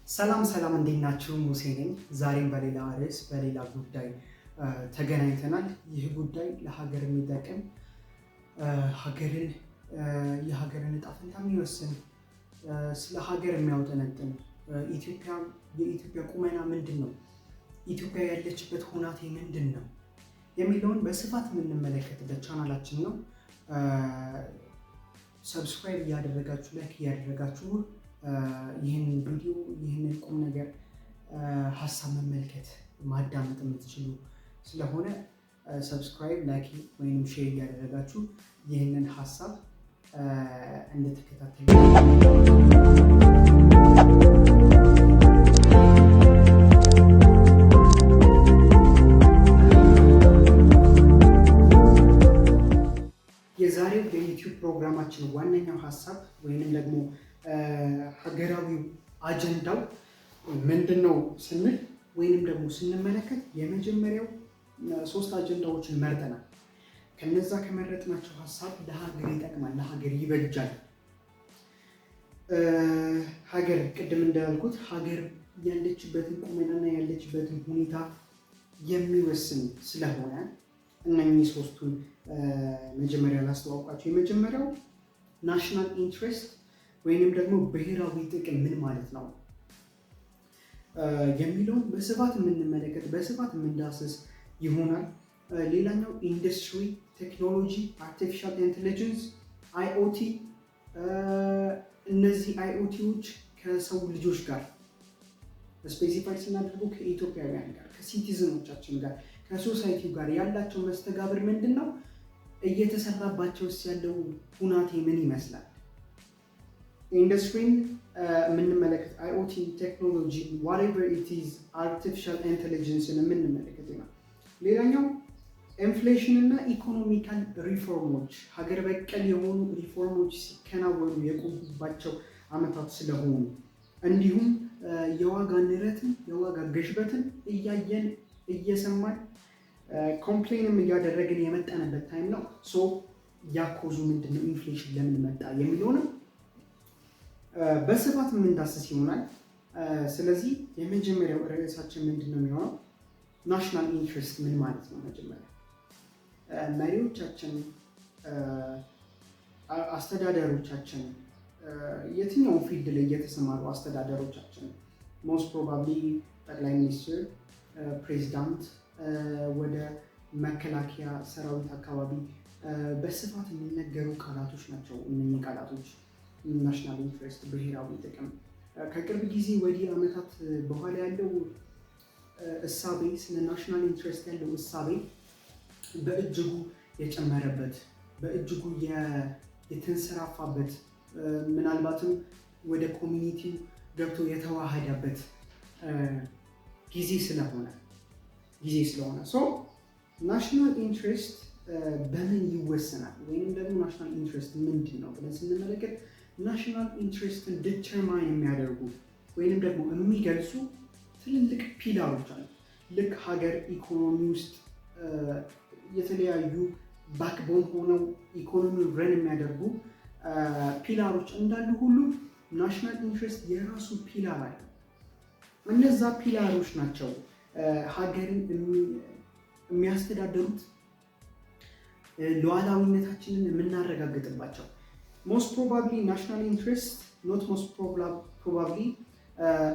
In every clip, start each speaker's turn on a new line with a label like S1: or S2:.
S1: ሰላም ሰላም እንዴት ናችሁ? ሙሴ ነኝ። ዛሬም በሌላ ርዕስ በሌላ ጉዳይ ተገናኝተናል። ይህ ጉዳይ ለሀገር የሚጠቅም የሀገርን ዕጣ ፈንታ የሚወስን ስለ ሀገር የሚያውጠነጥን የኢትዮጵያ ቁመና ምንድን ነው፣ ኢትዮጵያ ያለችበት ሁናቴ ምንድን ነው የሚለውን በስፋት የምንመለከትበት ቻናላችን ነው። ሰብስክራይብ እያደረጋችሁ ላይክ እያደረጋችሁ ይህንን ቪዲዮ ይህንን ቁም ነገር ሀሳብ መመልከት ማዳመጥ የምትችሉ ስለሆነ ሰብስክራይብ ላይክ ወይም ሼር እያደረጋችሁ ይህንን ሀሳብ እንድትከታተሉ። የዛሬው የዩቲዩብ ፕሮግራማችን ዋነኛው ሀሳብ ወይንም ደግሞ ሀገራዊው አጀንዳው ምንድን ነው ስንል ወይንም ደግሞ ስንመለከት የመጀመሪያው 3 አጀንዳዎችን መርጠናል። ከነዛ ከመረጥናቸው ሀሳብ ለሀገር ይጠቅማል፣ ለሀገር ይበጃል። ሀገር ቅድም እንዳልኩት ሀገር ያለችበትን ቁመናና ያለችበትን ሁኔታ የሚወስን ስለሆነ እነኚህ 3ቱን መጀመሪያ ላስተዋውቃቸው። የመጀመሪያው ናሽናል ኢንትረስት ወይንም ደግሞ ብሔራዊ ጥቅም ምን ማለት ነው የሚለውን በስፋት የምንመለከት በስፋት የምንዳስስ ይሆናል። ሌላኛው ኢንዱስትሪ፣ ቴክኖሎጂ፣ አርቲፊሻል ኢንቴሊጀንስ፣ አይኦቲ። እነዚህ አይኦቲዎች ከሰው ልጆች ጋር ስፔሲፋይ ስናደርገው ከኢትዮጵያውያን ጋር፣ ከሲቲዝኖቻችን ጋር፣ ከሶሳይቲው ጋር ያላቸው መስተጋብር ምንድን ነው? እየተሰራባቸው ያለው ሁናቴ ምን ይመስላል? ኢንዱስትሪን የምንመለከት አይኦቲ ቴክኖሎጂ ዋትኤቨር ኢት ኢዝ አርቲፊሻል ኢንቴሊጀንስን የምንመለከት ይሆናል። ሌላኛው ኢንፍሌሽን እና ኢኮኖሚካል ሪፎርሞች፣ ሀገር በቀል የሆኑ ሪፎርሞች ሲከናወኑ የቆዩባቸው ዓመታት ስለሆኑ እንዲሁም የዋጋ ንረትን የዋጋ ግሽበትን እያየን እየሰማን ኮምፕሌንም እያደረግን የመጣንበት ታይም ነው። ያኮዙ ምንድነው? ኢንፍሌሽን ለምን መጣ የሚለውንም በስፋት የምንዳስስ ይሆናል። ስለዚህ የመጀመሪያው ርዕሳችን ምንድን ነው የሚሆነው? ናሽናል ኢንትረስት ምን ማለት ነው? መጀመሪያ መሪዎቻችን፣ አስተዳደሮቻችን፣ የትኛው ፊልድ ላይ የተሰማሩ አስተዳደሮቻችን ሞስት ፕሮባብሊ ጠቅላይ ሚኒስትር፣ ፕሬዚዳንት፣ ወደ መከላከያ ሰራዊት አካባቢ በስፋት የሚነገሩ ቃላቶች ናቸው። እነኚህ ቃላቶች ናሽናል ኢንትረስት፣ ብሔራዊ ጥቅም። ከቅርብ ጊዜ ወዲህ ዓመታት በኋላ ያለው እሳቤ ስለ ናሽናል ኢንትረስት ያለው እሳቤ በእጅጉ የጨመረበት በእጅጉ የተንሰራፋበት ምናልባትም ወደ ኮሚኒቲው ገብቶ የተዋሃደበት ጊዜ ስለሆነ ናሽናል ኢንትረስት በምን ይወሰናል ወይም ደግሞ ናሽናል ኢንትረስት ምንድን ነው ብለን ስንመለከት ናሽናል ኢንትረስትን ዲተርማይን የሚያደርጉ ወይንም ደግሞ የሚገልጹ ትልልቅ ፒላሮች አሉ። ልክ ሀገር ኢኮኖሚ ውስጥ የተለያዩ ባክቦን ሆነው ኢኮኖሚ ረን የሚያደርጉ ፒላሮች እንዳሉ ሁሉ ናሽናል ኢንትረስት የራሱ ፒላር አለ። እነዛ ፒላሮች ናቸው ሀገርን የሚያስተዳደሩት፣ ሉዓላዊነታችንን የምናረጋግጥባቸው። ሞስት ፕሮባብሊ ናሽናል ኢንትረስት ኖት ሞስት ፕሮባብሊ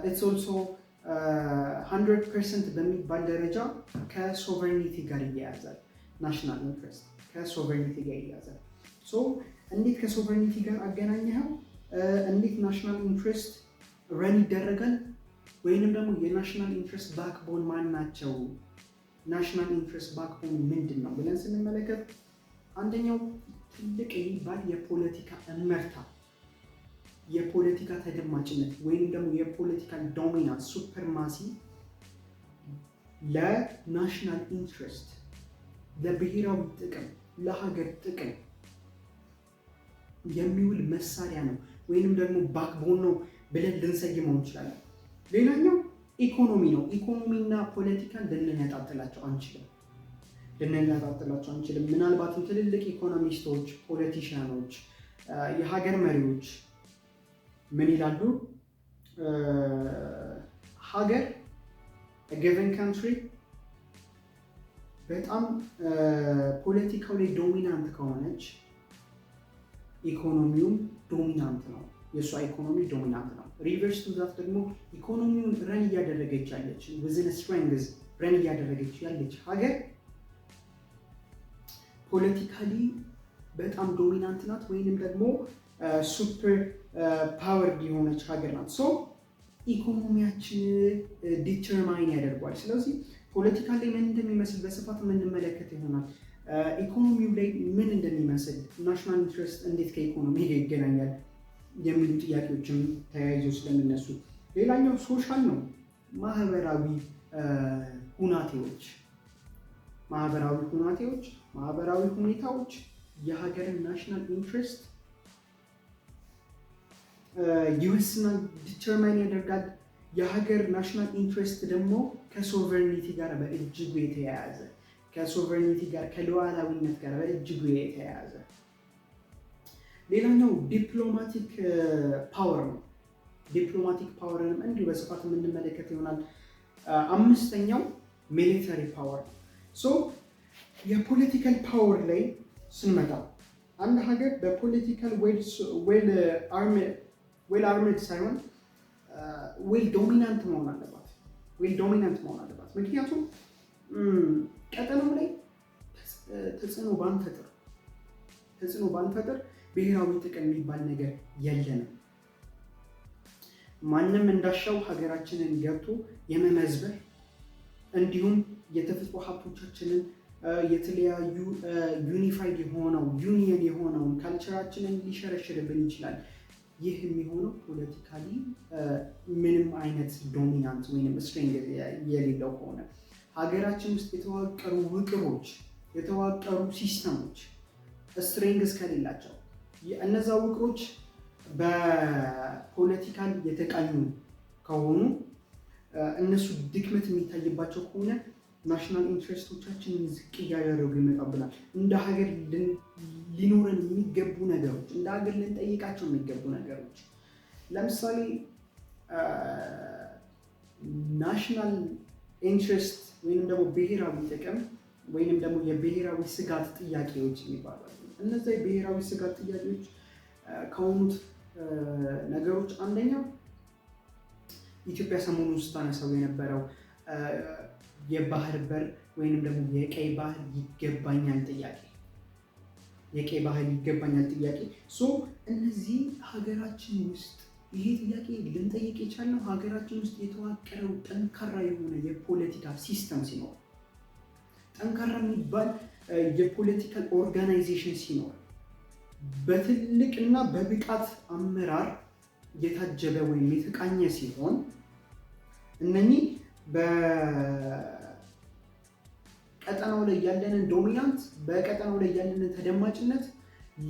S1: ኢትስ ኦልሶ 100% በሚባል ደረጃ ከሶቨሬኒቲ ጋር ይያያዛል። ናሽናል ኢንትረስት ከሶቨሬኒቲ ጋር ይያያዛል። እንዴት ከሶቨሬኒቲ ጋር አገናኘኸው? እንዴት ናሽናል ኢንትረስት ረን ይደረጋል? ወይንም ደግሞ የናሽናል ኢንትረስት ባክቦን ማን ናቸው? ናሽናል ኢንትረስት ባክቦን ምንድን ነው ብለን ስንመለከት አንደኛው ትልቅ የሚባል የፖለቲካ እመርታ፣ የፖለቲካ ተደማጭነት ወይም ደግሞ የፖለቲካል ዶሚናንስ ሱፐርማሲ ለናሽናል ኢንትረስት፣ ለብሔራዊ ጥቅም፣ ለሀገር ጥቅም የሚውል መሳሪያ ነው ወይንም ደግሞ ባክቦን ነው ብለን ልንሰይመው እንችላለን። ሌላኛው ኢኮኖሚ ነው። ኢኮኖሚና ፖለቲካን ልንነጣጥላቸው አንችልም። ምናልባትም ትልልቅ ኢኮኖሚስቶች፣ ፖለቲሽያኖች፣ የሀገር መሪዎች ምን ይላሉ? ሀገር ጊቨን ካንትሪ በጣም ፖለቲካው ላይ ዶሚናንት ከሆነች ኢኮኖሚውም ዶሚናንት ነው። የእሷ ኢኮኖሚ ዶሚናንት ነው። ሪቨርስ ቱ ዛት ደግሞ ኢኮኖሚውን ረን እያደረገች ያለች ዊዝን ስትሬንግዝ ረን እያደረገች ያለች ሀገር ፖለቲካሊ በጣም ዶሚናንት ናት፣ ወይንም ደግሞ ሱፐር ፓወር የሆነች ሀገር ናት። ሶ ኢኮኖሚያችን ዲተርማይን ያደርጓል። ስለዚህ ፖለቲካ ላይ ምን እንደሚመስል በስፋት የምንመለከት ይሆናል። ኢኮኖሚው ላይ ምን እንደሚመስል፣ ናሽናል ኢንትረስት እንዴት ከኢኮኖሚ ጋር ይገናኛል የሚሉ ጥያቄዎችም ተያይዘው ስለሚነሱ፣ ሌላኛው ሶሻል ነው። ማህበራዊ ሁናቴዎች፣ ማህበራዊ ሁኔታዎች የሀገርን ናሽናል ኢንትረስት ይወስናል፣ ዲተርማይን ያደርጋል። የሀገር ናሽናል ኢንትረስት ደግሞ ከሶቨርኒቲ ጋር በእጅጉ የተያያዘ ከሉዓላዊነት ጋር በእጅጉ የተያያዘ። ሌላኛው ዲፕሎማቲክ ፓወር ነው። ዲፕሎማቲክ ፓወርንም እንዲሁ በስፋት የምንመለከት ይሆናል። አምስተኛው ሚሊተሪ ፓወር ነው። ሶ የፖለቲካል ፓወር ላይ ስንመጣ አንድ ሀገር በፖለቲካል ዌል አርምድ ሳይሆን ዌል ዶሚናንት መሆን አለባት። ምክንያቱም ቀጠናው ላይ ተጽዕኖ ባንፈጥር ብሔራዊ ጥቅም የሚባል ነገር የለንም። ማንም እንዳሻው ሀገራችንን ገብቶ የመመዝበር እንዲሁም የተፈጥሮ ሀብቶቻችንን የተለያዩ ዩኒፋይድ ዩኒየን የሆነውን ካልቸራችንን ሊሸረሽርብን ይችላል። ይህ የሚሆነው ፖለቲካሊ ምንም አይነት ዶሚናንት ወይም ስትሬንግ የሌለው ከሆነ፣ ሀገራችን ውስጥ የተዋቀሩ ውቅሮች፣ የተዋቀሩ ሲስተሞች ስትሬንግስ ከሌላቸው፣ እነዛ ውቅሮች በፖለቲካል የተቃኙ ከሆኑ፣ እነሱ ድክመት የሚታይባቸው ከሆነ ናሽናል ኢንትረስቶቻችንን ዝቅ እያደረጉ ይመጣብናል። እንደ ሀገር ሊኖረን የሚገቡ ነገሮች፣ እንደ ሀገር ልንጠይቃቸው የሚገቡ ነገሮች፣ ለምሳሌ ናሽናል ኢንትረስት ወይንም ደግሞ ብሔራዊ ጥቅም ወይንም ደግሞ የብሔራዊ ስጋት ጥያቄዎች የሚባሉ። እነዚያ የብሔራዊ ስጋት ጥያቄዎች ከሆኑት ነገሮች አንደኛው ኢትዮጵያ ሰሞኑን ስታነሳው የነበረው የባህር በር ወይንም ደግሞ የቀይ ባህር ይገባኛል ጥያቄ። ሶ እነዚህ ሀገራችን ውስጥ ይሄ ጥያቄ ልንጠይቅ የቻልነው ሀገራችን ውስጥ የተዋቀረው ጠንካራ የሆነ የፖለቲካ ሲስተም ሲኖር፣ ጠንካራ የሚባል የፖለቲካል ኦርጋናይዜሽን ሲኖር፣ በትልቅና በብቃት አመራር የታጀበ ወይም የተቃኘ ሲሆን፣ እነኚህ በቀጠናው ላይ ያለንን ዶሚናንት፣ በቀጠናው ላይ ያለንን ተደማጭነት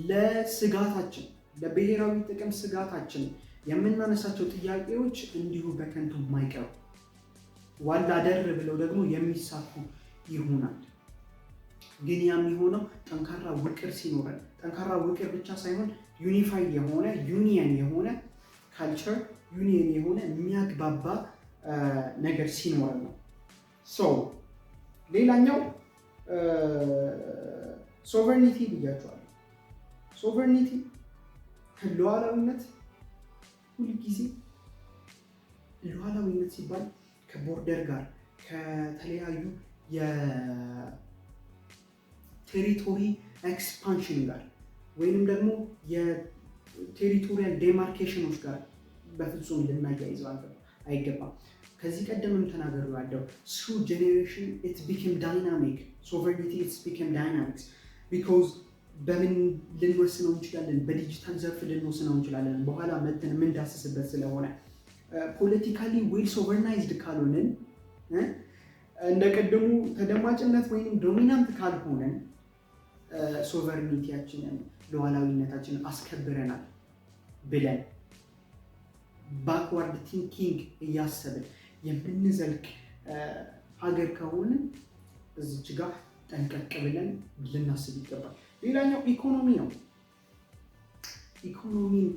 S1: ለስጋታችን፣ ለብሔራዊ ጥቅም ስጋታችን የምናነሳቸው ጥያቄዎች እንዲሁ በከንቱ የማይቀሩ ዋላ ደር ብለው ደግሞ የሚሳኩ ይሆናል። ግን ያ የሚሆነው ጠንካራ ውቅር ሲኖረን፣ ጠንካራ ውቅር ብቻ ሳይሆን ዩኒፋይድ የሆነ ዩኒየን የሆነ ካልቸር፣ ዩኒየን የሆነ የሚያግባባ ነገር ሲኖረን ነው። ሌላኛው ሶቨርኒቲ ብያቸዋለሁ። ሶቨርኒቲ ሉዓላዊነት፣ ሁልጊዜ ሉዓላዊነት ሲባል ከቦርደር ጋር ከተለያዩ የቴሪቶሪ ኤክስፓንሽን ጋር ወይንም ደግሞ የቴሪቶሪያል ዴማርኬሽኖች ጋር በፍጹም ልናያይዘው አይገባም። ከዚህ ቀደምም ተናገሩ ያለው ስሩ ጄኔሬሽን ኢት ቢኬም ዳይናሚክ ሶቨርኒቲ ኢትስ ቢኬም ዳይናሚክስ ቢኮዝ በምን ልንወስነው እንችላለን? በዲጂታል ዘርፍ ልንወስነው እንችላለን። በኋላ መተን የምንዳስስበት ስለሆነ ፖለቲካሊ ዌል ሶቨርናይዝድ ካልሆንን፣ እንደ ቀደሙ ተደማጭነት ወይም ዶሚናንት ካልሆነን ሶቨርኒቲያችንን ሉዓላዊነታችንን አስከብረናል ብለን ባክዋርድ ቲንኪንግ እያሰብን የምንዘልቅ ሀገር ከሆንን እዚች ጋር ጠንቀቅ ብለን ልናስብ ይገባል። ሌላኛው ኢኮኖሚ ነው። ኢኮኖሚን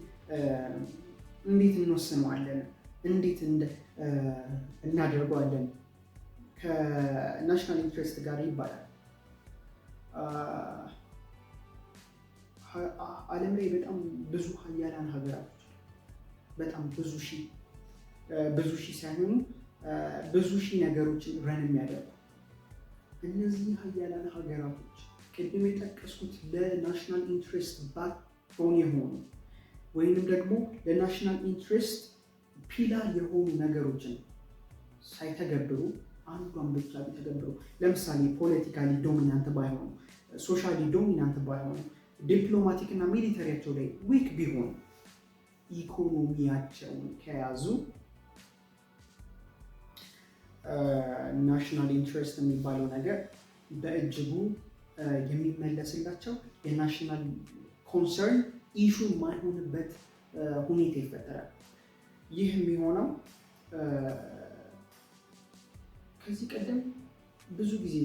S1: እንዴት እንወስነዋለን? እንዴት እናደርገዋለን ከናሽናል ኢንትረስት ጋር ይባላል። ዓለም ላይ በጣም ብዙ ሀያላን ሀገራቶች በጣም ብዙ ሺህ ሳይሆኑ ብዙ ሺህ ነገሮችን ረን የሚያደርጉ እነዚህ ሀያላን ሀገራቶች ቅድም የጠቀስኩት ለናሽናል ኢንትረስት ባክቦን የሆኑ ወይንም ደግሞ ለናሽናል ኢንትረስት ፒላር የሆኑ ነገሮችን ሳይተገብሩ አንዷን ብቻ ቢተገብሩ፣ ለምሳሌ ፖለቲካሊ ዶሚናንት ባይሆኑ፣ ሶሻሊ ዶሚናንት ባይሆኑ፣ ዲፕሎማቲክ እና ሚሊተሪያቸው ላይ ዊክ ቢሆኑ፣ ኢኮኖሚያቸውን ከያዙ ናሽናል ኢንትረስት የሚባለው ነገር በእጅጉ የሚመለስላቸው የናሽናል ኮንሰርን ኢሹ የማይሆንበት ሁኔታ ይፈጠራል። ይህ የሚሆነው ከዚህ ቀደም ብዙ ጊዜ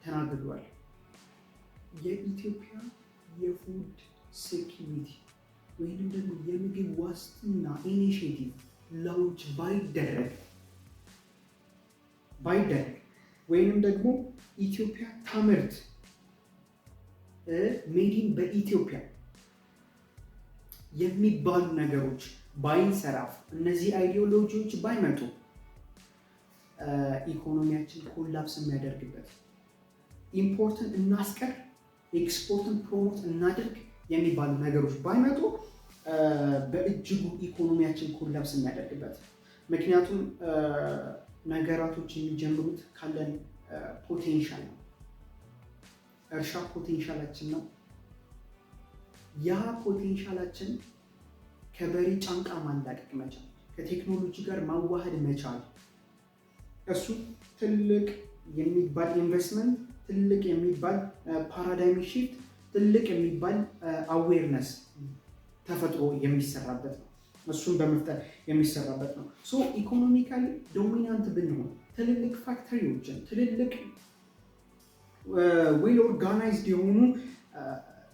S1: ተናግሯል። የኢትዮጵያ የፉድ ሴኪሪቲ ወይም ደግሞ የምግብ ዋስትና ኢኒሽቲቭ ላውንች ባይደረግ ወይንም ደግሞ ኢትዮጵያ ታምርት ሜዲን በኢትዮጵያ የሚባሉ ነገሮች ባይንሰራፍ፣ እነዚህ አይዲዮሎጂዎች ባይመጡ፣ ኢኮኖሚያችን ኮላፕስ የሚያደርግበት ኢምፖርትን እናስቀር ኤክስፖርትን ፕሮሞት እናድርግ የሚባሉ ነገሮች ባይመጡ በእጅጉ ኢኮኖሚያችን ኮላፕስ የሚያደርግበት። ምክንያቱም ነገራቶች የሚጀምሩት ካለን ፖቴንሻል ነው። እርሻ ፖቴንሻላችን ነው። ያ ፖቴንሻላችን ከበሬ ጫንቃ ማላቀቅ መቻል፣ ከቴክኖሎጂ ጋር ማዋሃድ መቻል፣ እሱ ትልቅ የሚባል ኢንቨስትመንት፣ ትልቅ የሚባል ፓራዳይም ሺፍት፣ ትልቅ የሚባል አዌርነስ ተፈጥሮ የሚሰራበት ነው። እሱን በመፍጠር የሚሰራበት ነው። ሶ ኢኮኖሚካሊ ዶሚናንት ብንሆን ትልልቅ ፋክተሪዎችን፣ ትልልቅ ዌል ኦርጋናይዝድ የሆኑ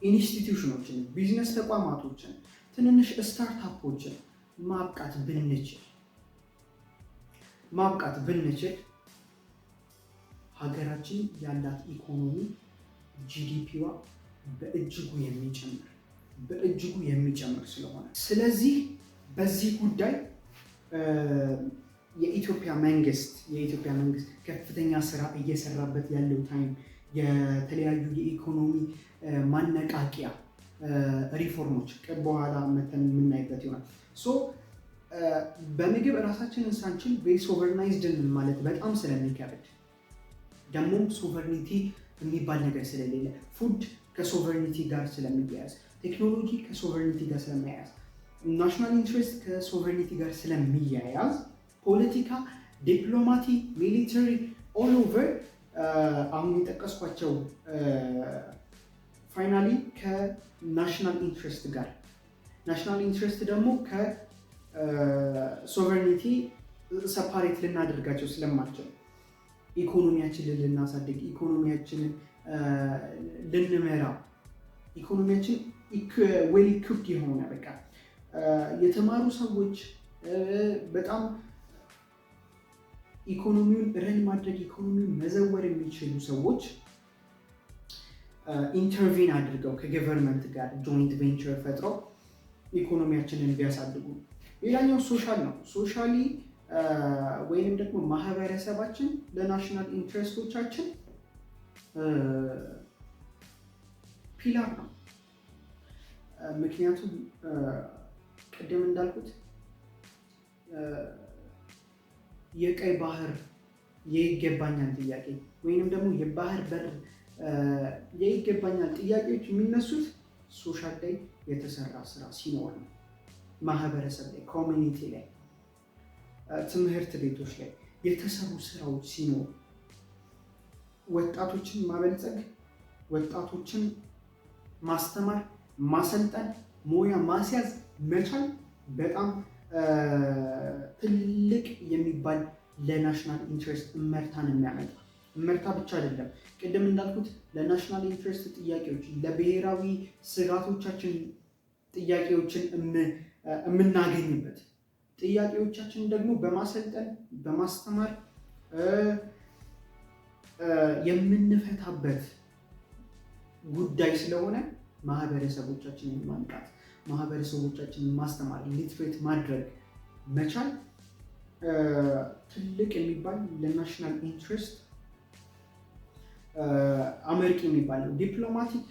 S1: ኢንስቲትዩሽኖችን፣ ቢዝነስ ተቋማቶችን፣ ትንንሽ ስታርታፖችን ማብቃት ብንችል ሀገራችን ያላት ኢኮኖሚ ጂዲፒዋ በእጅጉ የሚጨምር ስለሆነ፣ ስለዚህ በዚህ ጉዳይ የኢትዮጵያ መንግስት ከፍተኛ ስራ እየሰራበት ያለው ታይም የተለያዩ የኢኮኖሚ ማነቃቂያ ሪፎርሞች በኋላ መተን የምናይበት ይሆናል። ሶ በምግብ ራሳችንን ሳንችል ቤል ሶቨርናይዝድን ማለት በጣም ስለሚከብድ ደግሞም ሶቨርኒቲ የሚባል ነገር ስለሌለ፣ ፉድ ከሶቨርኒቲ ጋር ስለሚያያዝ፣ ቴክኖሎጂ ከሶቨርኒቲ ጋር ስለሚያያዝ፣ ናሽናል ኢንትረስት ከሶቨርኒቲ ጋር ስለሚያያዝ፣ ፖለቲካ፣ ዲፕሎማቲ፣ ሚሊተሪ ኦል ኦቨር አሁን የጠቀስኳቸው ፋይናሊ ከናሽናል ኢንትረስት ጋር፣ ናሽናል ኢንትረስት ደግሞ ከሶቨርኒቲ ሰፓሬት ልናደርጋቸው ስለማልችል ኢኮኖሚያችንን ልናሳድግ፣ ኢኮኖሚያችንን ልንመራ፣ ኢኮኖሚያችን ዌል ኢኩፕድ የሆነ በቃ የተማሩ ሰዎች በጣም ኢኮኖሚውን ረን ማድረግ፣ ኢኮኖሚውን መዘወር የሚችሉ ሰዎች ኢንተርቪን አድርገው ከገቨርንመንት ጋር ጆይንት ቬንቸር ፈጥረው ኢኮኖሚያችንን ቢያሳድጉ። ሌላኛው ሶሻል ነው። ሶሻሊ ወይንም ደግሞ ማህበረሰባችን ለናሽናል ኢንትረስቶቻችን ፒላር ነው። ምክንያቱም ቅድም እንዳልኩት የቀይ ባህር የይገባኛል ጥያቄ ወይንም ደግሞ የባህር በር የይገባኛል ጥያቄዎች የሚነሱት ሶሻል ላይ የተሰራ ስራ ሲኖር ነው። ማህበረሰብ ላይ፣ ኮሚኒቲ ላይ፣ ትምህርት ቤቶች ላይ የተሰሩ ስራዎች ሲኖሩ፣ ወጣቶችን ማበልጸግ፣ ወጣቶችን ማስተማር፣ ማሰልጠን፣ ሙያ ማስያዝ መቻል በጣም ትልቅ የሚባል ለናሽናል ኢንትረስት እመርታን የሚያመጣ እመርታ ብቻ አይደለም። ቅድም እንዳልኩት ለናሽናል ኢንትረስት ጥያቄዎች፣ ለብሔራዊ ስጋቶቻችን ጥያቄዎችን የምናገኝበት ጥያቄዎቻችንን ደግሞ በማሰልጠን በማስተማር የምንፈታበት ጉዳይ ስለሆነ ማህበረሰቦቻችንን ማንቃት፣ ማህበረሰቦቻችንን ማስተማር፣ ሊትሬት ማድረግ መቻል ትልቅ የሚባል ለናሽናል ኢንትረስት አመርቂ የሚባል ነው። ዲፕሎማቲክ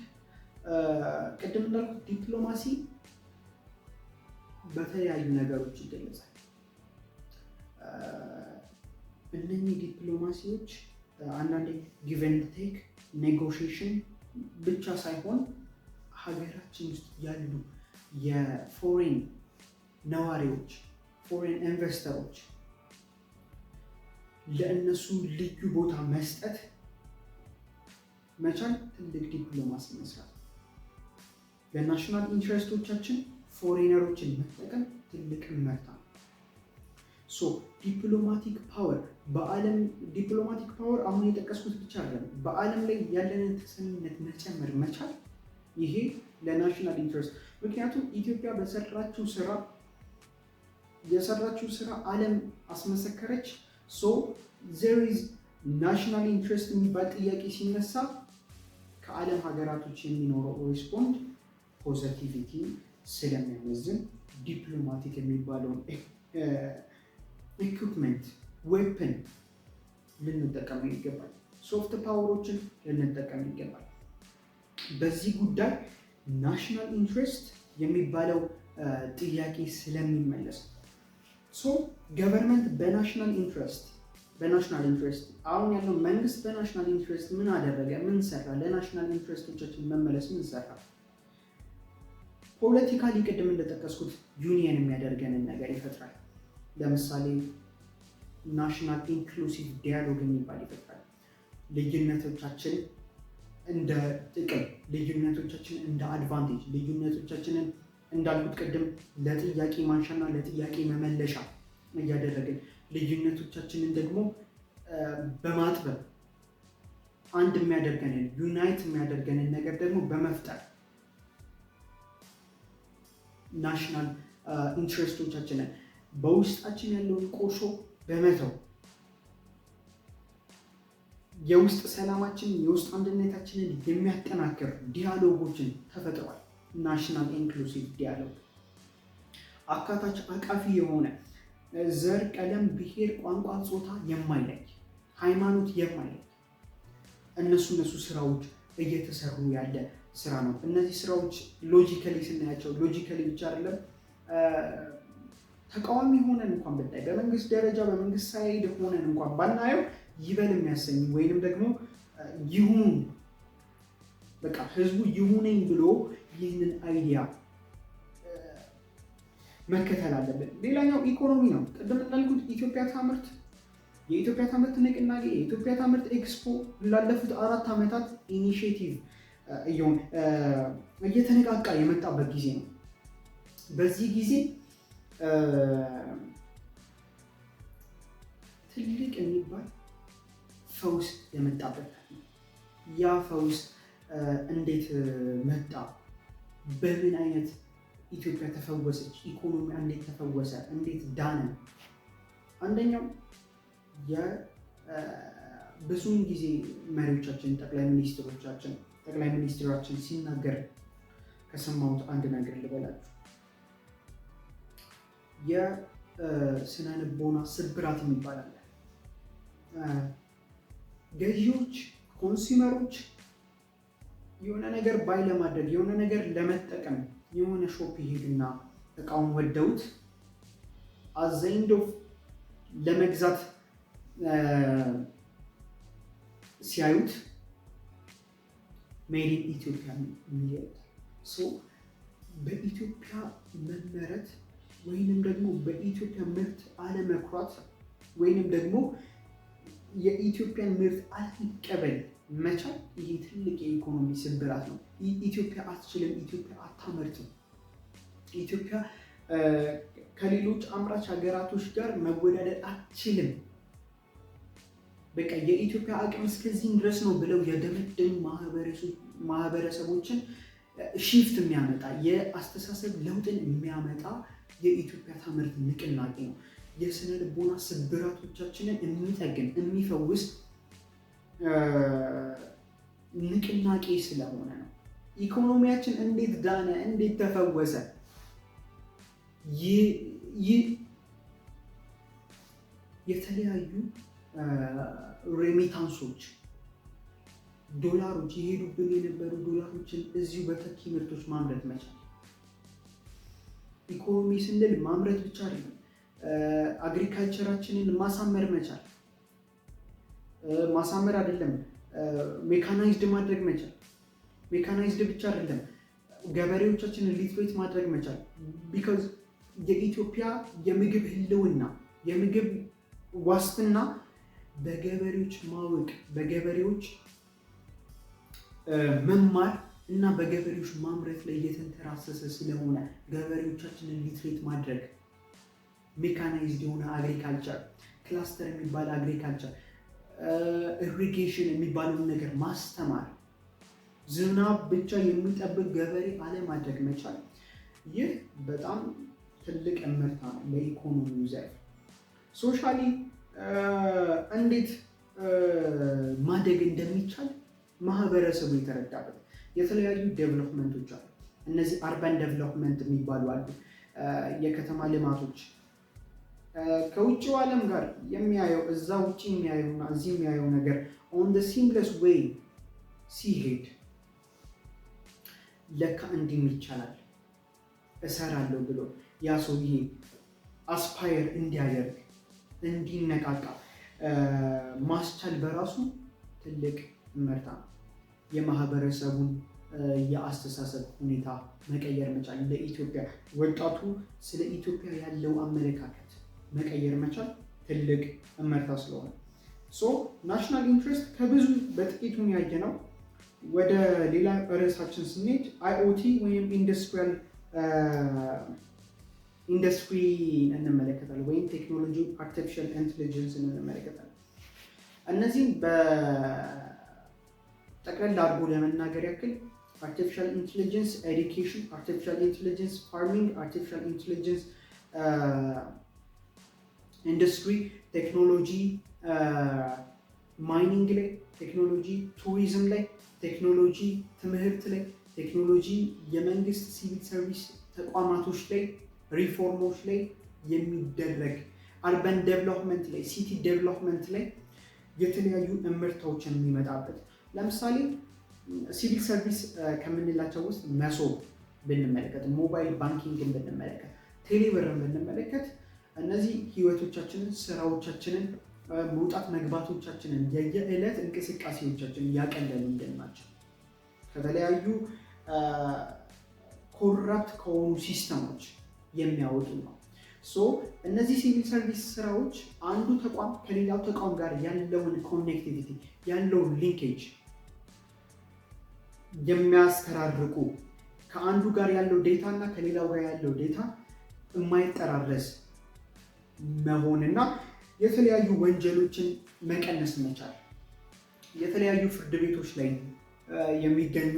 S1: ቅድም እንዳልኩት ዲፕሎማሲ በተለያዩ ነገሮች ይገለጻል። እነኚህ ዲፕሎማሲዎች አንዳንዴ ጊቭ ኤንድ ቴክ ኔጎሽዬሽን ብቻ ሳይሆን ሀገራችን ውስጥ ያሉ የፎሬን ነዋሪዎች ፎሬን ኢንቨስተሮች ለእነሱ ልዩ ቦታ መስጠት መቻል ትልቅ ዲፕሎማሲ መስራት። ለናሽናል ኢንትረስቶቻችን ፎሬነሮችን መጠቀም ትልቅ እመርታ ነው። ዲፕሎማቲክ ፓወር በዓለም ዲፕሎማቲክ ፓወር አሁን የጠቀስኩት ብቻ አይደለም፣ በዓለም ላይ ያለንን ተሰሚነት መጨመር መቻል ይሄ ለናሽናል ኢንትረስት። ምክንያቱም ኢትዮጵያ የሰራችው ስራ ዓለም አስመሰከረች። there is ናሽናል ኢንትረስት የሚባል ጥያቄ ሲነሳ ከዓለም ሀገራቶች የሚኖረው ሪስፖንድ ፖዘቲቪቲ ስለሚያመዝን ዲፕሎማቲክ የሚባለውን ኢኩፕመንት ዌፐን ልንጠቀም ይገባል። ሶፍት ፓወሮችን ልንጠቀም ይገባል። በዚህ ጉዳይ ናሽናል ኢንትረስት የሚባለው ጥያቄ ስለሚመለስ ገቨርንመንት በናሽናል ኢንትረስት አሁን ያለው መንግስት በናሽናል ኢንትረስት ምን አደረገ? ምን ሰራ? ለናሽናል ኢንትረስቶቻችን መመለስ ምን ሰራ? ፖለቲካሊ ቅድም እንደጠቀስኩት ዩኒየን የሚያደርገንን ነገር ይፈጥራል። ለምሳሌ ናሽናል ኢንክሉሲቭ ዲያሎግ የሚባል ይፈጥራል። ልዩነቶቻችን እንደ ጥቅም፣ ልዩነቶቻችን እንደ አድቫንቴጅ፣ ልዩነቶቻችንን እንዳልኩት ቅድም ለጥያቄ ማንሻና ለጥያቄ መመለሻ እያደረግን ልዩነቶቻችንን ደግሞ በማጥበብ አንድ የሚያደርገንን ዩናይት የሚያደርገንን ነገር ደግሞ በመፍጠር ናሽናል ኢንትረስቶቻችንን በውስጣችን ያለውን ቆሾ በመተው የውስጥ ሰላማችንን የውስጥ አንድነታችንን የሚያጠናክር ዲያሎጎችን ተፈጥሯል። ናሽናል ኢንክሉሲቭ ዲያሎግ አካታች አቃፊ የሆነ ዘር፣ ቀለም፣ ብሔር፣ ቋንቋ፣ ጾታ የማይለይ ሃይማኖት የማይለይ እነሱ ስራዎች እየተሰሩ ያለ ስራ ነው። እነዚህ ስራዎች ሎጂካሊ ስናያቸው ሎጂካሊ ብቻ አይደለም ተቃዋሚ ሆነን እንኳን ብናይ በመንግስት ደረጃ በመንግስት ሳይድ ሆነን እንኳን ባናየው ይበል የሚያሰኝ ወይንም ደግሞ ይሁን በቃ ህዝቡ ይሁነኝ ብሎ ይህንን አይዲያ መከተል አለብን። ሌላኛው ኢኮኖሚ ነው። ቅድም እንዳልኩት የኢትዮጵያ ታምርት ንቅናቄ የኢትዮጵያ ታምርት ኤክስፖ ላለፉት 4 ዓመታት ኢኒሼቲቭ እየተነቃቃ የመጣበት ጊዜ ነው። በዚህ ጊዜ ትልቅ የሚባል ፈውስ የመጣበት ነው። ያ ፈውስ እንዴት መጣ? በምን አይነት ኢትዮጵያ ተፈወሰች? ኢኮኖሚ እንዴት ተፈወሰ? እንዴት ዳነ? አንደኛው ብዙውን ጊዜ መሪዎቻችን ጠቅላይ ሚኒስትራችን ሲናገር ከሰማሁት አንድ ነገር ልበላችሁ። የስነ ልቦና ስብራት የሚባል አለ። ገዢዎች ኮንሱመሮች የሆነ ነገር ባይ ለማድረግ የሆነ ነገር ለመጠቀም የሆነ ሾፕ ይሄዱና እቃውን ወደውት አዘይንዶ ለመግዛት ሲያዩት ሜድ ኢን ኢትዮጵያ የሚሉት በኢትዮጵያ መመረት ወይንም ደግሞ በኢትዮጵያ ምርት አለመኩራት ወይንም ደግሞ የኢትዮጵያን ምርት አለመቀበል መቻል ይሄ ትልቅ የኢኮኖሚ ስብራት ነው። ኢትዮጵያ አትችልም፣ ኢትዮጵያ አታመርትም፣ ኢትዮጵያ ከሌሎች አምራች ሀገራቶች ጋር መወዳደር አትችልም፣ በቃ የኢትዮጵያ አቅም እስከዚህም ድረስ ነው ብለው የደመደሙ ማህበረሰቦችን ሺፍት የሚያመጣ የአስተሳሰብ ለውጥን የሚያመጣ የኢትዮጵያ ታምርት ንቅናቄ ነው። የስነ ልቦና ስብራቶቻችንን የሚጠግን የሚፈውስ ንቅናቄ ስለሆነ ነው። ኢኮኖሚያችን እንዴት ዳነ? እንዴት ተፈወሰ? የተለያዩ ሬሚታንሶች ዶላሮች የሄዱብን የነበሩ ዶላሮችን እዚሁ በተኪ ምርቶች ማምረት መቻል። ኢኮኖሚ ስንል ማምረት ብቻ አይደለም፣ አግሪካልቸራችንን ማሳመር መቻል። ማሳመር አይደለም፣ ሜካናይዝድ ማድረግ መቻል። ሜካናይዝድ ብቻ አይደለም፣ ገበሬዎቻችንን ሊትሬት ማድረግ መቻል። ቢካዝ የኢትዮጵያ የምግብ ህልውና የምግብ ዋስትና በገበሬዎች ማወቅ፣ በገበሬዎች መማር እና በገበሬዎች ማምረት ላይ የተንተራሰሰ ስለሆነ ገበሬዎቻችንን ሊትሬት ማድረግ፣ ሜካናይዝድ የሆነ አግሪካልቸር፣ ክላስተር የሚባል አግሪካልቸር፣ ኢሪጌሽን የሚባለውን ነገር ማስተማር፣ ዝናብ ብቻ የሚጠብቅ ገበሬ አለማድረግ መቻል። ይህ በጣም ትልቅ እምርታ ነው ለኢኮኖሚው ዘርፍ። ሶሻሊ እንዴት ማደግ እንደሚቻል ማህበረሰቡ የተረዳበት የተለያዩ ዴቨሎፕመንቶች አሉ። እነዚህ አርባን ዴቨሎፕመንት የሚባሉ አሉ። የከተማ ልማቶች ከውጭው ዓለም ጋር የሚያየው እዛ ውጭ የሚያየውና እዚህ የሚያየው ነገር ኦን ደ ሲምለስ ዌይ ሲሄድ ለካ እንዲህ ይቻላል እሰራለሁ ብሎ ያ ሰውዬ አስፓየር እንዲያደርግ እንዲነቃቃ ማስቻል በራሱ ትልቅ እመርታ ነው። የማህበረሰቡን የአስተሳሰብ ሁኔታ መቀየር መቻል፣ ለኢትዮጵያ ወጣቱ ስለ ኢትዮጵያ ያለው አመለካከት መቀየር መቻል ትልቅ እመርታ ስለሆነ ናሽናል ኢንትረስት ከብዙ በጥቂቱ ያየ ነው። ወደ ሌላ ርዕሳችን ስንሄድ አይኦቲ ወይም ኢንዱስትሪ እንመለከታለን፣ ወይም ቴክኖሎጂ አርቲፊሻል ኢንቴሊጀንስ እንመለከታለን። እነዚህም በጠቅላላ አድርጎ ለመናገር ያክል አርቲፊሻል ኢንቴሊጀንስ ኤዱኬሽን፣ አርቲፊሻል ኢንቴሊጀንስ ፋርሚንግ፣ አርቲፊሻል ኢንቴሊጀንስ ኢንዱስትሪ፣ ቴክኖሎጂ ማይኒንግ ላይ፣ ቴክኖሎጂ ቱሪዝም ላይ፣ ቴክኖሎጂ ትምህርት ላይ፣ ቴክኖሎጂ የመንግስት ሲቪል ሰርቪስ ተቋማቶች ላይ፣ ሪፎርሞች ላይ የሚደረግ አርባን ዴቨሎፕመንት ላይ፣ ሲቲ ዴቨሎፕመንት ላይ የተለያዩ እምርታዎችን የሚመጣበት። ለምሳሌ ሲቪል ሰርቪስ ከምንላቸው ውስጥ መሶብ ብንመለከት፣ ሞባይል ባንኪንግን ብንመለከት፣ ቴሌብርን ብንመለከት እነዚህ ህይወቶቻችንን፣ ስራዎቻችንን፣ መውጣት መግባቶቻችንን፣ የየዕለት እንቅስቃሴዎቻችንን ያቀለሉልን ናቸው። ከተለያዩ ኮራፕት ከሆኑ ሲስተሞች የሚያወጡ ነው። እነዚህ ሲቪል ሰርቪስ ስራዎች አንዱ ተቋም ከሌላው ተቋም ጋር ያለውን ኮኔክቲቪቲ ያለውን ሊንኬጅ የሚያስተራርቁ፣ ከአንዱ ጋር ያለው ዴታ እና ከሌላው ጋር ያለው ዴታ የማይጠራረስ መሆንና የተለያዩ ወንጀሎችን መቀነስ መቻል። የተለያዩ ፍርድ ቤቶች ላይ የሚገኙ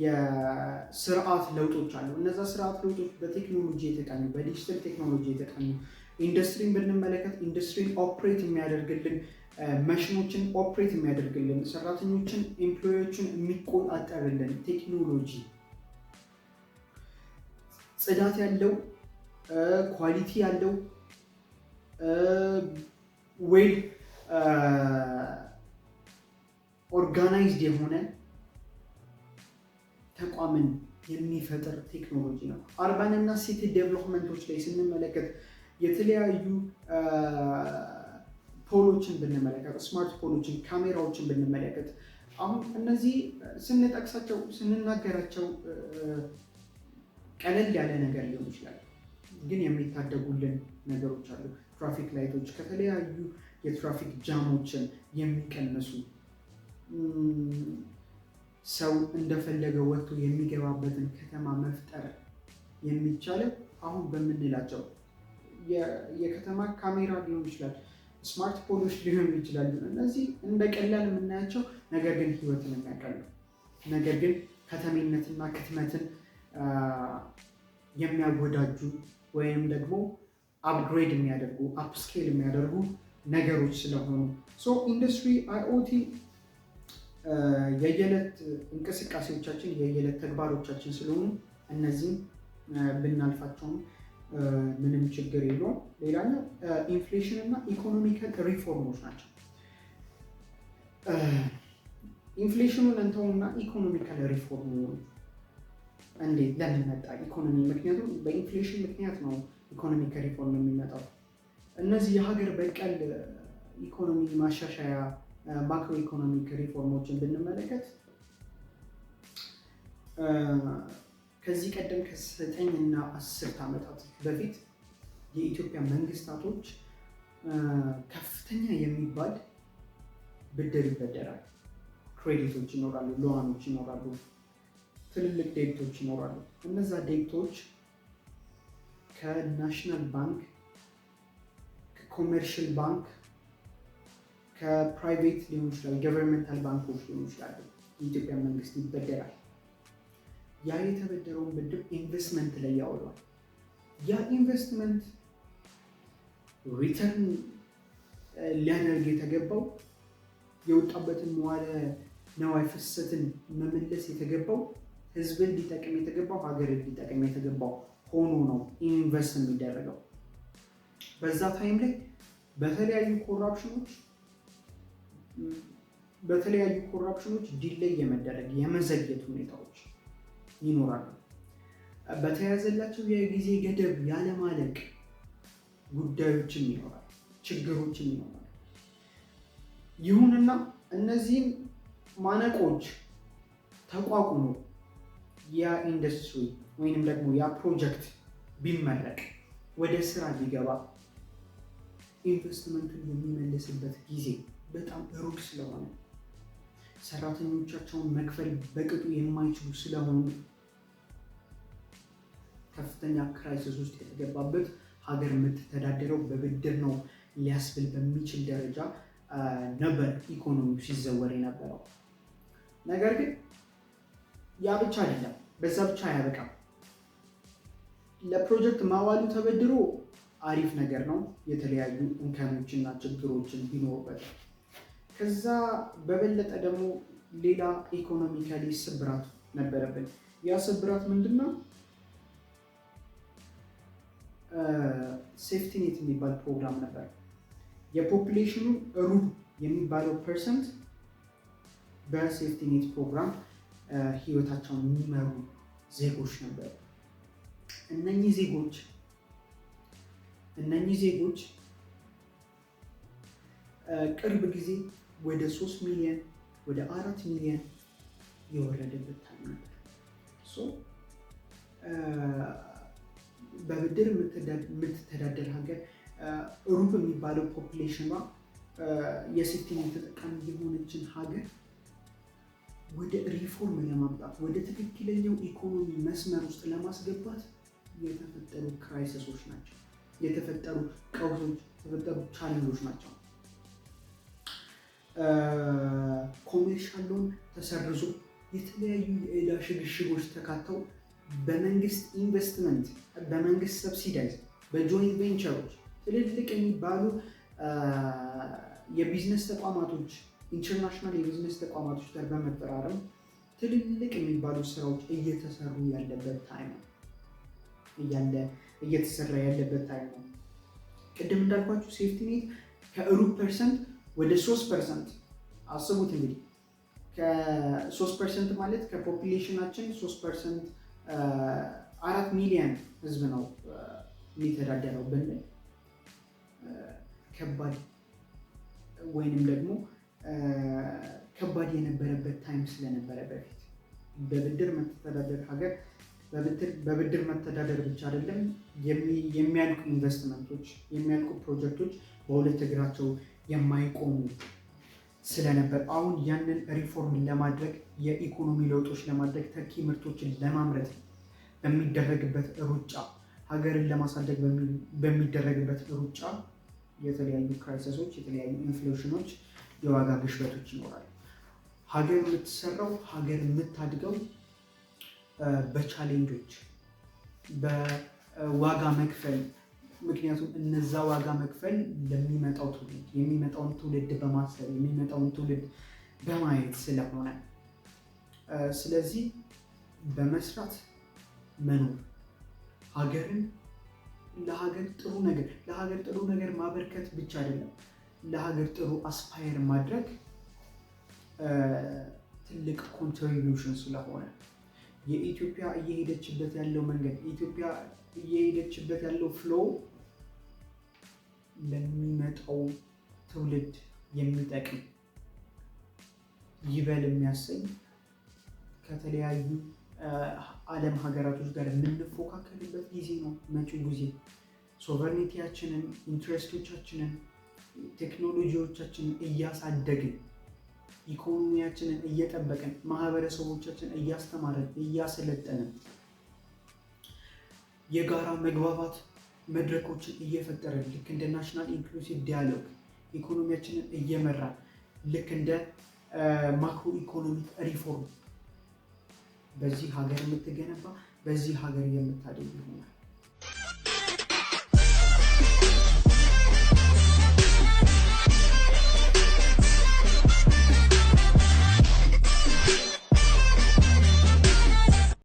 S1: የስርዓት ለውጦች አሉ። እነዛ ስርዓት ለውጦች በቴክኖሎጂ የተቃኙ፣ በዲጂታል ቴክኖሎጂ የተቃኙ። ኢንዱስትሪን ብንመለከት ኢንዱስትሪን ኦፕሬት የሚያደርግልን፣ ማሽኖችን ኦፕሬት የሚያደርግልን፣ ሰራተኞችን ኤምፕሎዮችን የሚቆጣጠርልን ቴክኖሎጂ፣ ጽዳት ያለው ኳሊቲ ያለው ዌል ኦርጋናይዝድ የሆነ ተቋምን የሚፈጥር ቴክኖሎጂ ነው። አርባን እና ሲቲ ዴቨሎፕመንቶች ላይ ስንመለከት የተለያዩ ፖሎችን ብንመለከት፣ ስማርት ፖሎችን፣ ካሜራዎችን ብንመለከት አሁን እነዚህ ስንጠቅሳቸው ስንናገራቸው ቀለል ያለ ነገር ሊሆን ይችላል፣ ግን የሚታደጉልን ነገሮች አሉ። ትራፊክ ላይቶች ከተለያዩ የትራፊክ ጃሞችን የሚቀንሱ፣ ሰው እንደፈለገ ወጥቶ የሚገባበትን ከተማ መፍጠር የሚቻለው አሁን በምንላቸው የከተማ ካሜራ ሊሆን ይችላል፣ ስማርት ፖሎች ሊሆኑ ይችላሉ። እነዚህ እንደ ቀላል የምናያቸው ነገር ግን ህይወትን የሚያቀሉ፣ ነገር ግን ከተሜነትና ክትመትን የሚያወዳጁ ወይም ደግሞ አፕግሬድ የሚያደርጉ አፕስኬል የሚያደርጉ ነገሮች ስለሆኑ ኢንዱስትሪ አይኦቲ የየዕለት እንቅስቃሴዎቻችን የየዕለት ተግባሮቻችን ስለሆኑ እነዚህም ብናልፋቸውም ምንም ችግር የለውም። ሌላኛው ኢንፍሌሽን እና ኢኮኖሚካል ሪፎርሞች ናቸው። ኢንፍሌሽኑን እንተውና ኢኮኖሚካል ሪፎርሙ እንዴት ለምን መጣ? ኢኮኖሚ ምክንያቱም በኢንፍሌሽን ምክንያት ነው ኢኮኖሚካል ሪፎርም የሚመጣው። እነዚህ የሀገር በቀል ኢኮኖሚ ማሻሻያ ማክሮ ኢኮኖሚክ ሪፎርሞችን ብንመለከት ከዚህ ቀደም ከ9 እና 10 ዓመታት በፊት የኢትዮጵያ መንግስታቶች ከፍተኛ የሚባል ብድር ይበደራል። ክሬዲቶች ይኖራሉ፣ ሎዋኖች ይኖራሉ፣ ትልልቅ ዴብቶች ይኖራሉ። እነዛ ዴብቶች ከናሽናል ባንክ፣ ከኮሜርሽል ባንክ፣ ከፕራይቬት ሊሆን ይችላል፣ ገቨርንመንታል ባንኮች ሊሆን ይችላሉ። የኢትዮጵያ መንግስት ይበደራል። ያ የተበደረውን ብድር ኢንቨስትመንት ላይ ያውለዋል። ያ ኢንቨስትመንት ሪተርን ሊያደርግ የተገባው የወጣበትን መዋለ ነዋይ ፍሰትን መመለስ የተገባው ህዝብን ሊጠቅም የተገባው ሀገርን ሊጠቅም የተገባው ሆኖ ነው ኢንቨስት የሚደረገው። በዛ ታይም ላይ በተለያዩ ኮራፕሽኖች ዲሌይ የመደረግ የመዘግየት ሁኔታዎች ይኖራሉ። በተያዘላቸው የጊዜ ገደብ ያለማለቅ ጉዳዮችም ይኖራል፣ ችግሮችም ይኖራል። ይሁንና እነዚህም ማነቆች ተቋቁሞ ያ ኢንዱስትሪ ወይንም ደግሞ ያ ፕሮጀክት ቢመረቅ ወደ ስራ ቢገባ ኢንቨስትመንቱን የሚመልስበት ጊዜ በጣም ሩቅ ስለሆነ ሰራተኞቻቸውን መክፈል በቅጡ የማይችሉ ስለሆኑ ከፍተኛ ክራይሲስ ውስጥ የተገባበት ሀገር የምትተዳደረው በብድር ነው ሊያስብል በሚችል ደረጃ ነበር ኢኮኖሚው ሲዘወር የነበረው። ነገር ግን ያ ብቻ አይደለም፣ በዛ ብቻ አያበቃም። ለፕሮጀክት ማዋሉ ተበድሮ አሪፍ ነገር ነው፣ የተለያዩ እንከኖችና ችግሮችን ቢኖሩበት። ከዛ በበለጠ ደግሞ ሌላ ኢኮኖሚካሊ ስብራት ነበረብን። ያ ስብራት ምንድነው? ሴፍቲኔት የሚባል ፕሮግራም ነበር። የፖፑሌሽኑ ሩብ የሚባለው ፐርሰንት በሴፍቲኔት ፕሮግራም ህይወታቸውን የሚመሩ ዜጎች ነበሩ። እነኚህ ዜጎች ቅርብ ጊዜ ወደ 3 ሚሊዮን ወደ 4 ሚሊዮን የወረደበት ታይም ነበር። በብድር የምትተዳደር ሀገር ሩብ የሚባለው ፖፑሌሽኗ የሴፍቲኔት ተጠቃሚ የሆነችን ሀገር ወደ ሪፎርም ለማምጣት ወደ ትክክለኛው ኢኮኖሚ መስመር ውስጥ ለማስገባት የተፈጠሩ ክራይሲሶች ናቸው፣ የተፈጠሩ ቀውሶች፣ የተፈጠሩ ቻሌንጆች ናቸው። ኮሜርሻል ሎን ተሰርዞ የተለያዩ የዕዳ ሽግሽጎች ተካተው በመንግስት ኢንቨስትመንት፣ በመንግስት ሰብሲዳይዝ፣ በጆይንት ቬንቸሮች ትልልቅ የሚባሉ የቢዝነስ ተቋማቶች ኢንተርናሽናል የቢዝነስ ተቋማቶች ጋር በመፈራረም ትልልቅ የሚባሉ ስራዎች እየተሰሩ ያለበት ታይም ነው እየተሰራ ያለበት ታይም ነው። ቅድም እንዳልኳችሁ ሴፍቲኔት ከሩብ ፐርሰንት ወደ 3% አስቡት። እንግዲህ ከ3% ማለት ከፖፑሌሽናችን 3% 4 ሚሊዮን ህዝብ ነው የሚተዳደረው ብንል ከባድ ወይንም ደግሞ ከባድ የነበረበት ታይም ስለነበረ በፊት በብድር መተዳደር ሀገር በብድር መተዳደር ብቻ አይደለም፣ የሚያልቁ ኢንቨስትመንቶች የሚያልቁ ፕሮጀክቶች በሁለት እግራቸው የማይቆሙ ስለነበር አሁን ያንን ሪፎርም ለማድረግ የኢኮኖሚ ለውጦች ለማድረግ ተኪ ምርቶችን ለማምረት በሚደረግበት ሩጫ ሀገርን ለማሳደግ በሚደረግበት ሩጫ የተለያዩ ክራይሲሶች፣ የተለያዩ ኢንፍሌሽኖች፣ የዋጋ ግሽበቶች ይኖራሉ። ሀገር የምትሰራው ሀገር የምታድገው በቻሌንጆች ዋጋ መክፈል። ምክንያቱም እነዛ ዋጋ መክፈል ለሚመጣው ትውልድ የሚመጣውን ትውልድ በማሰብ የሚመጣውን ትውልድ በማየት ስለሆነ ስለዚህ በመስራት መኖር ሀገርን ለሀገር ጥሩ ነገር ማበርከት ብቻ አይደለም፣ ለሀገር ጥሩ አስፓየር ማድረግ ትልቅ ኮንትሪቢዩሽን ስለሆነ የኢትዮጵያ እየሄደችበት ያለው መንገድ ኢትዮጵያ እየሄደችበት ያለው ፍሎ ለሚመጣው ትውልድ የሚጠቅም ይበል የሚያሰኝ ከተለያዩ ዓለም ሀገራቶች ጋር የምንፎካከልበት ጊዜ ነው መጪው ጊዜ። ሶቨርኒቲያችንን፣ ኢንትረስቶቻችንን፣ ቴክኖሎጂዎቻችንን እያሳደግን ኢኮኖሚያችንን እየጠበቅን ማህበረሰቦቻችንን እያስተማረን እያሰለጠንን የጋራ መግባባት መድረኮችን እየፈጠረን ልክ እንደ ናሽናል ኢንክሉሲቭ ዲያሎግ ኢኮኖሚያችንን እየመራን ልክ እንደ ማክሮ ኢኮኖሚክ ሪፎርም በዚህ ሀገር የምትገነባ በዚህ ሀገር የምታደግ ይሆናል።